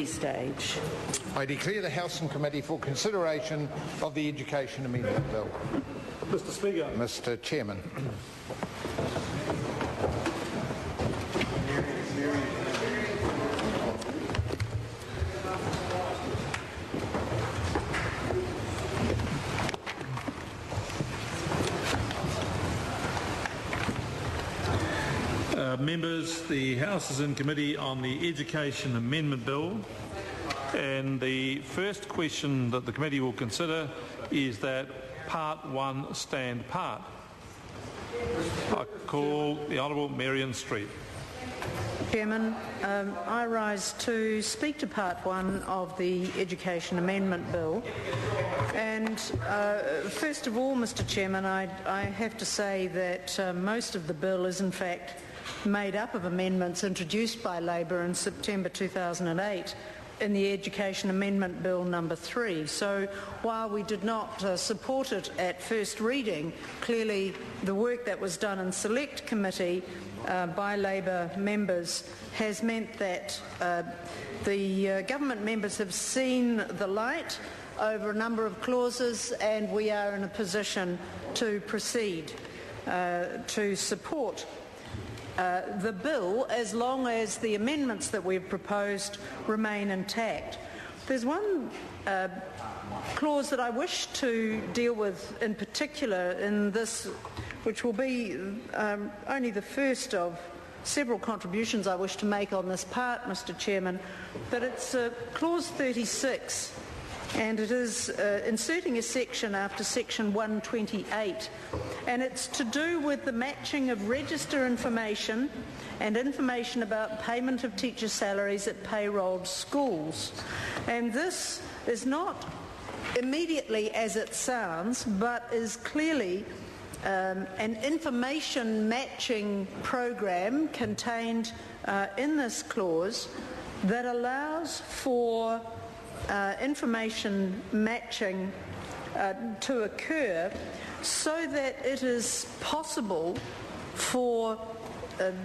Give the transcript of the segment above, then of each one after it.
stage. I declare the House and Committee for consideration of the Education Amendment Bill. Mr. Speaker. Mr. Chairman. Members, the House is in committee on the Education Amendment Bill, and the first question that the committee will consider is that Part 1 stand part. I call the Honourable Marion Street. Chairman, I rise to speak to Part 1 of the Education Amendment Bill. And first of all, Mr. Chairman, I have to say that most of the bill is in fact made up of amendments introduced by Labor in September 2008 in the Education Amendment Bill number 3. So while we did not support it at first reading, clearly the work that was done in Select Committee by Labor members has meant that the government members have seen the light over a number of clauses, and we are in a position to proceed to support the bill as long as the amendments that we've proposed remain intact. There's one clause that I wish to deal with in particular in this, which will be only the first of several contributions I wish to make on this part, Mr. Chairman, but it's clause 36, and it is inserting a section after section 128, and it's to do with the matching of register information and information about payment of teacher salaries at payrolled schools. And this is not immediately as it sounds, but is clearly an information matching program contained in this clause that allows for information matching to occur so that it is possible for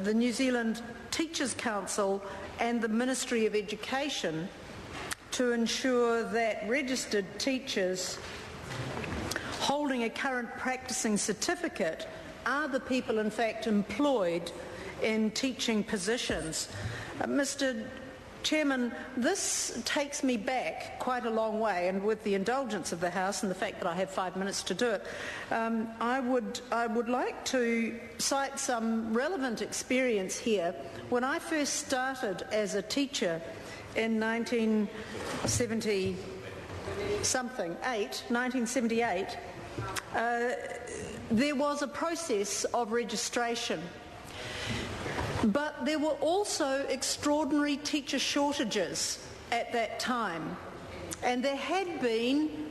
the New Zealand Teachers Council and the Ministry of Education to ensure that registered teachers holding a current practicing certificate are the people in fact employed in teaching positions. Mr. Chairman, this takes me back quite a long way, and with the indulgence of the House and the fact that I have 5 minutes to do it, I would like to cite some relevant experience here. When I first started as a teacher in 1978, there was a process of registration. But there were also extraordinary teacher shortages at that time, and there had been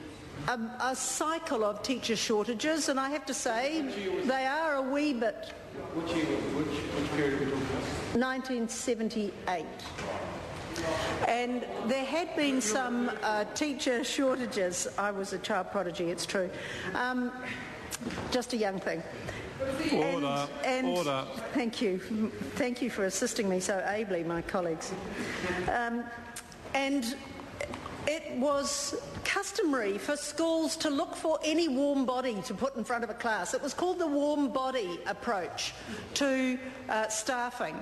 a cycle of teacher shortages, and I have to say they are a wee bit. Which period are we talking about? 1978. And there had been some teacher shortages. I was a child prodigy, it's true. Just a young thing. Order. Order. Thank you. Thank you for assisting me so ably, my colleagues. And it was customary for schools to look for any warm body to put in front of a class. It was called the warm body approach to staffing,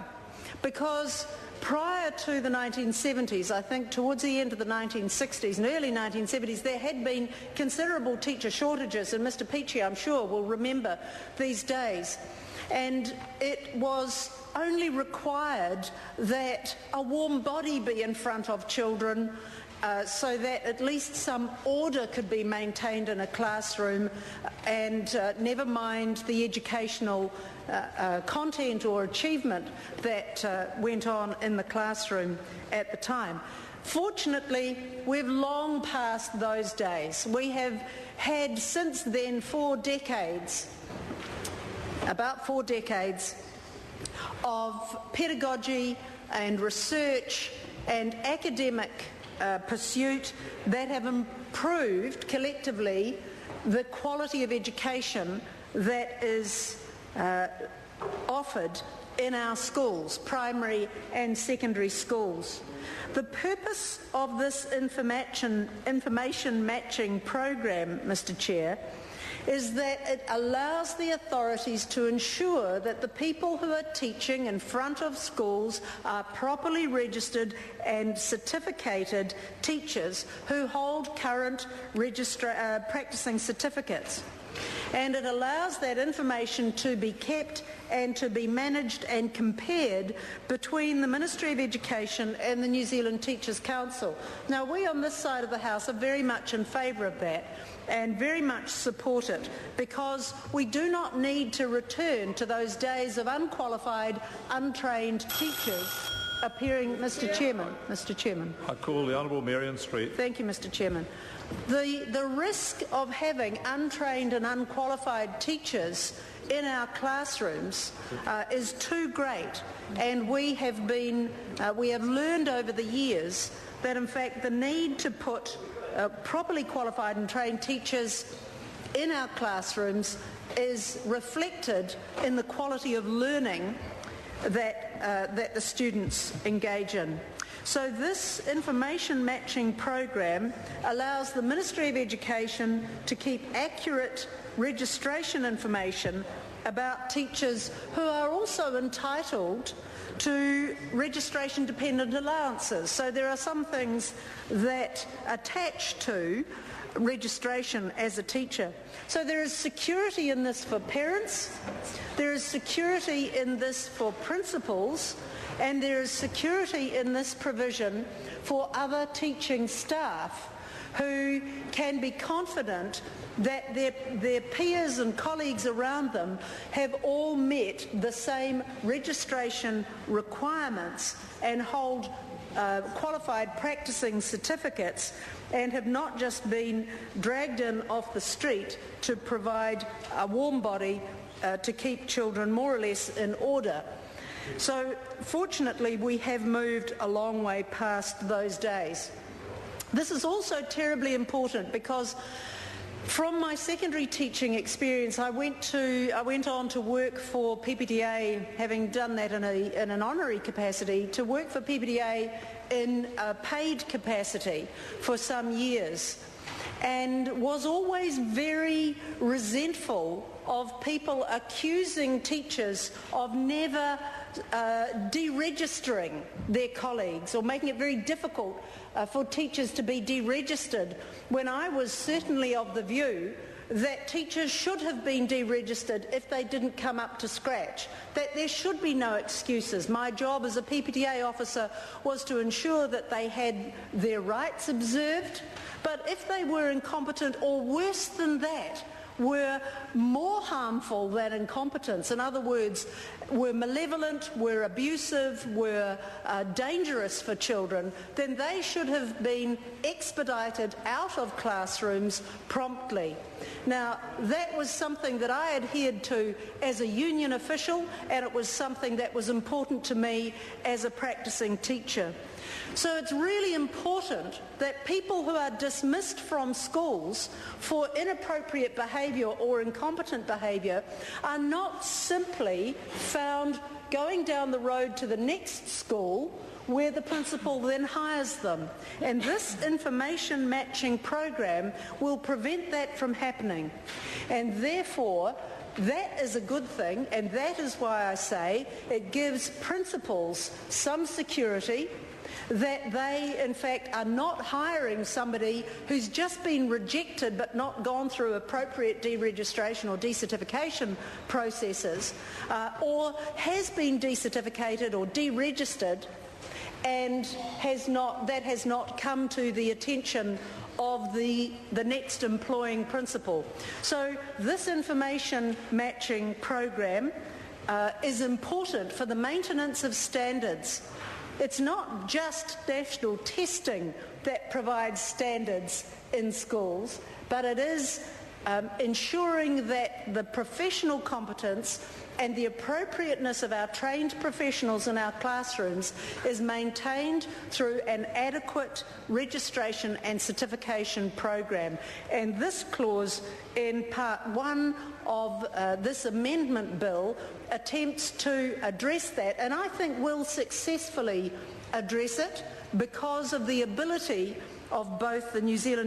because prior to the 1970s, I think towards the end of the 1960s and early 1970s, there had been considerable teacher shortages, and Mr. Peachy, I'm sure, will remember these days. And it was only required that a warm body be in front of children so that at least some order could be maintained in a classroom, and never mind the educational content or achievement that went on in the classroom at the time. Fortunately, we've long passed those days. We have had since then about 4 decades of pedagogy and research and academic pursuit that have improved collectively the quality of education that is offered in our schools, primary and secondary schools. The purpose of this information matching program, Mr. Chair, is that it allows the authorities to ensure that the people who are teaching in front of schools are properly registered and certificated teachers who hold current practicing certificates. And it allows that information to be kept and to be managed and compared between the Ministry of Education and the New Zealand Teachers Council. Now, we on this side of the House are very much in favour of that and very much support it, because we do not need to return to those days of unqualified, untrained teachers appearing. Mr. Chairman. I call the Honourable Marion Street. Thank you, Mr. Chairman. The risk of having untrained and unqualified teachers in our classrooms is too great, and we have learned over the years that in fact the need to put properly qualified and trained teachers in our classrooms is reflected in the quality of learning that the students engage in. So this information matching program allows the Ministry of Education to keep accurate registration information about teachers who are also entitled to registration dependent allowances. So there are some things that attach to registration as a teacher. So there is security in this for parents, there is security in this for principals, and there is security in this provision for other teaching staff who can be confident that their peers and colleagues around them have all met the same registration requirements and hold qualified practicing certificates and have not just been dragged in off the street to provide a warm body to keep children more or less in order. So fortunately we have moved a long way past those days. This is also terribly important because from my secondary teaching experience, I went on to work for PPDA, having done that in an honorary capacity, to work for PPDA in a paid capacity for some years, and was always very resentful of people accusing teachers of never deregistering their colleagues or making it very difficult for teachers to be deregistered, when I was certainly of the view that teachers should have been deregistered if they didn't come up to scratch, that there should be no excuses. My job as a PPDA officer was to ensure that they had their rights observed, but if they were incompetent, or worse than that, were more harmful than incompetence, in other words, were malevolent, were abusive, were dangerous for children, then they should have been expedited out of classrooms promptly. Now, that was something that I adhered to as a union official, and it was something that was important to me as a practicing teacher. So it's really important that people who are dismissed from schools for inappropriate behaviour or incompetent behaviour are not simply found going down the road to the next school where the principal then hires them. And this information matching program will prevent that from happening. And therefore, that is a good thing, and that is why I say it gives principals some security that they, in fact, are not hiring somebody who's just been rejected but not gone through appropriate deregistration or decertification processes, or has been decertificated or deregistered and has not come to the attention of the next employing principal. So this information matching program is important for the maintenance of standards. It's not just national testing that provides standards in schools, but it is ensuring that the professional competence and the appropriateness of our trained professionals in our classrooms is maintained through an adequate registration and certification program. And this clause in Part 1 of this amendment bill attempts to address that, and I think will successfully address it because of the ability of both the New Zealand